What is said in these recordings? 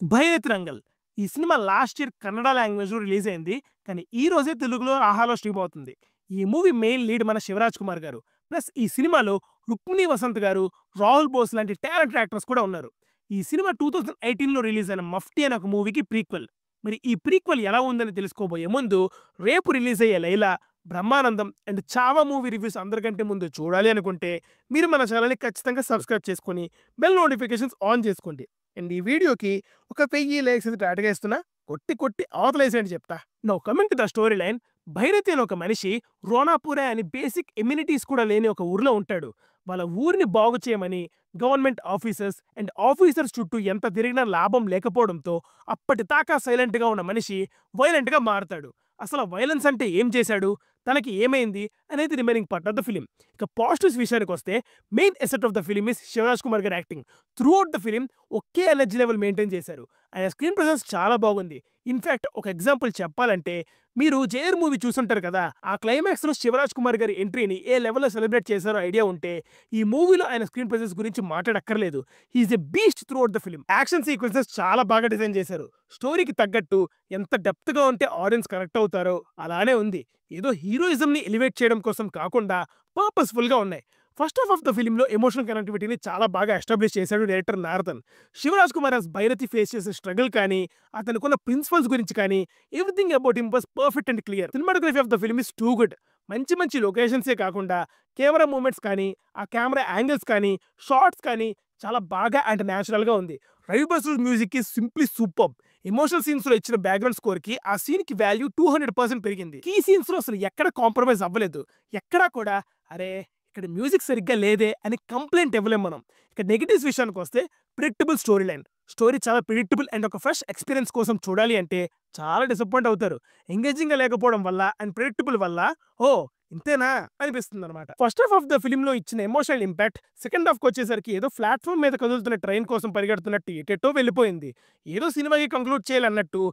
భైరతి రంగల్. ఈ cinema last year Kannada లాంగ్వేజ్‌లో release అయింది. కానీ ఈ రోజే తెలుగులో 'ఆహాలో' స్ట్రీమ్ అవుతుంది. ఈ మూవీ మెయిన్ లీడ్ మన 'శివరాజ్ కుమార్' గారు. ప్లస్ ఈ సినిమాలో రుక్మిణి వసంత్ గారు, రాహుల్ బోస్ లాంటి టాలెంటెడ్ యాక్టర్స్ కూడా ఉన్నారు. ఈ సినిమా 2018లో రిలీజ్ అయిన 'మఫ్టీ' అనే ఒక మూవీకి ప్రీక్వెల్. మరి ఈ ప్రీక్వెల్ ఎలా ఉందని తెలుసుకోబోయే ముందు రేపు రిలీజ్ అయ్యే 'Laila', 'Brahmanandam' and 'Chhaava' movie reviews అందరికంటే ముందు చూడాలి అనుకుంటే మీరు మన ఛానల్‌ని ఖచ్చితంగా సబ్స్క్రైబ్ చేసుకొని బెల్ నోటిఫికేషన్స్ ఆన్ చేసుకోండి. అండ్ ఈ వీడియోకి ఒక 1000 లైక్స్ అయితే టార్గెట్ ఇస్తున్నా. కొట్టి అవతలేసేయండి చెప్తా. Now coming to the story line. Bhairathi అనే ఒక మనిషి రోనాపురే అని బేసిక్ ఎమ్యూనిటీస్ కూడా లేని ఒక ఊర్లో ఉంటాడు. వాళ్ళ ఊరిని బాగు చేయమని గవర్నమెంట్ ఆఫీసర్స్ అండ్ ఆఫీసర్స్ చుట్టూ ఎంత తిరిగినా లాభం లేకపోవడంతో అప్పటిదాకా సైలెంట్‌గా ఉన్న మనిషి వైలెంట్‌గా మారతాడు. అసలు వైలెన్స్ అంటే ఏం చేశాడు? తనకి ఏమైంది? అనేది remaining part of the film. ఇక పాజిటివ్స్ విషయానికొస్తే main asset of the film is Shivaraj Kumar గారి యాక్టింగ్. త్రూఔట్ ద ఫిల్మ్ ఒకే ఎనర్జీ లెవెల్ మెయింటైన్ చేశారు. ఆయన స్క్రీన్ ప్రెజెన్స్ చాలా బాగుంది. ఇన్‌ఫాక్ట్ ఒక ఎగ్జాంపుల్ చెప్పాలంటే మీరు 'జైలర్' మూవీ చూసుంటారు కదా! ఆ క్లైమాక్స్‌లో శివరాజ్ కుమార్ గారి ఎంట్రీని ఏ లెవెల్‌లో సెలబ్రేట్ చేశారో ఐడియా ఉంటే ఈ మూవీలో ఆయన స్క్రీన్ ప్రెజెన్స్ గురించి మాట్లాడక్కర్లేదు. He is a beast throughout the film. Action sequences చాలా బాగా డిజైన్ చేశారు. స్టోరీకి తగ్గట్టు ఎంత డెప్త్‌గా ఉంటే ఆడియన్స్ కనెక్ట్ అవుతారో అలానే ఉంది. ఏదో హీరోయిజంని ఎలివేట్ చేయడం కోసం కాకుండా పర్పస్‌ఫుల్‌గా ఉన్నాయి. ఫస్ట్ హాఫ్ ఆఫ్ ద ఫిల్మ్‌లో ఎమోషనల్ కనెక్టివిటీని చాలా బాగా ఎస్టాబ్లిష్ చేశాడు director Narthan. Shivaraj Kumar as Bhairathi face చేసే స్ట్రగుల్ కానీ, అతనికున్న ప్రిన్సిపల్స్ గురించి కానీ everything about him was perfect and clear. Cinematography of the film is too good. మంచి లొకేషన్సే కాకుండా కెమెరా మూవ్‌మెంట్స్ కానీ, ఆ కెమెరా యాంగిల్స్ కానీ, షాట్స్ కానీ చాలా బాగా అండ్ న్యాచురల్‌గా ఉంది. Ravi Basrur music is simply superb. Emotional సీన్స్‌లో ఇచ్చిన బ్యాక్‌గ్రౌండ్ స్కోర్‌కి ఆ సీన్‌కి వాల్యూ 200% పెరిగింది. కీ సీన్స్‌లో అసలు ఎక్కడ కాంప్రమైజ్ అవ్వలేదు. ఎక్కడా కూడా అరే! ఇక్కడ మ్యూజిక్ సరిగ్గా లేదే అని కంప్లెయింట్ ఇవ్వలేం మనం. ఇక నెగెటివ్స్ విషయానికొస్తే ప్రిడిక్టబుల్ స్టోరీ లైన్. స్టోరీ చాలా ప్రిడిక్టబుల్ అండ్ ఒక ఫ్రెష్ ఎక్స్‌పీరియన్స్ కోసం చూడాలి అంటే చాలా డిసప్పాయింట్ అవుతారు. ఎంగేజింగ్‌గా లేకపోవడం వల్ల అండ్ ప్రిడిక్టబుల్ వల్ల ఓహ్! ఇంతేనా అనిపిస్తుందన్నమాట. ఫస్ట్ హాఫ్ ఆఫ్ ద ఫిల్మ్‌లో ఇచ్చిన ఎమోషనల్ ఇంపాక్ట్ సెకండ్ హాఫ్‌కొచ్చేసరికి ఏదో ప్లాట్‌ఫార్మ్ మీద కదులుతున్న ట్రైన్ కోసం పరిగెడుతున్నట్టు ఎటెటో వెళ్ళిపోయింది. ఏదో సినిమాకి కంక్లూడ్ చేయాలన్నట్టు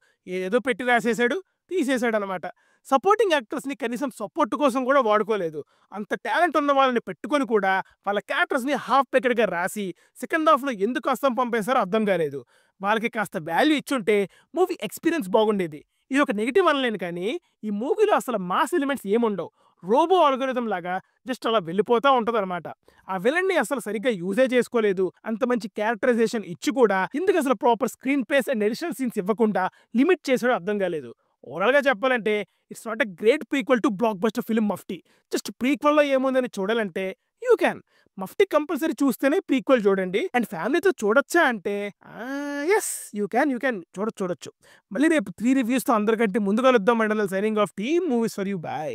ఏదో పెట్టి రాసేసాడు, తీసేసాడన్నమాట. సపోర్టింగ్ యాక్టర్స్‌ని కనీసం సపోర్ట్ కోసం కూడా వాడుకోలేదు. అంత టాలెంట్ ఉన్న వాళ్ళని పెట్టుకొని కూడా వాళ్ళ క్యారెక్టర్స్‌ని హాఫ్ బేక్డ్‌గా రాసి సెకండ్ హాఫ్‌లో ఎందుకు అస్తం పంపేశారో అర్థం కాలేదు. వాళ్ళకి కాస్త వాల్యూ ఇచ్చుంటే మూవీ ఎక్స్‌పీరియన్స్ బాగుండేది. ఇది ఒక నెగెటివ్ అనలేను కానీ ఈ మూవీలో అసలు మాస్ ఎలిమెంట్స్ ఏముండవు. రోబో అల్గోరిథం లాగా జస్ట్ అలా వెళ్ళిపోతా ఉంటదన్నమాట. ఆ విలన్ని అసలు సరిగ్గా యూజే చేసుకోలేదు. అంత మంచి క్యారెక్టరైజేషన్ ఇచ్చి కూడా ఎందుకు అసలు proper screenplays and additional scenes ఇవ్వకుండా లిమిట్ చేసాడో అర్థం కాలేదు. ఓవరాల్‌గా చెప్పాలంటే it's not a great prequel to blockbuster film 'Mufti'. Just ప్రీక్వెల్‌లో ఏముందని చూడాలంటే యూ క్యాన్. 'మఫ్టీ' కంపల్సరీ చూస్తేనే ప్రీక్వెల్ చూడండి. అండ్ ఫ్యామిలీతో చూడొచ్చా అంటే యెస్ యూ క్యాన్ చూడొచ్చు. మళ్ళీ రేపు 3 రివ్యూస్‌తో అందరికంటే ముందు కలుద్దాం. మండలం signing off. Team movies for you. By.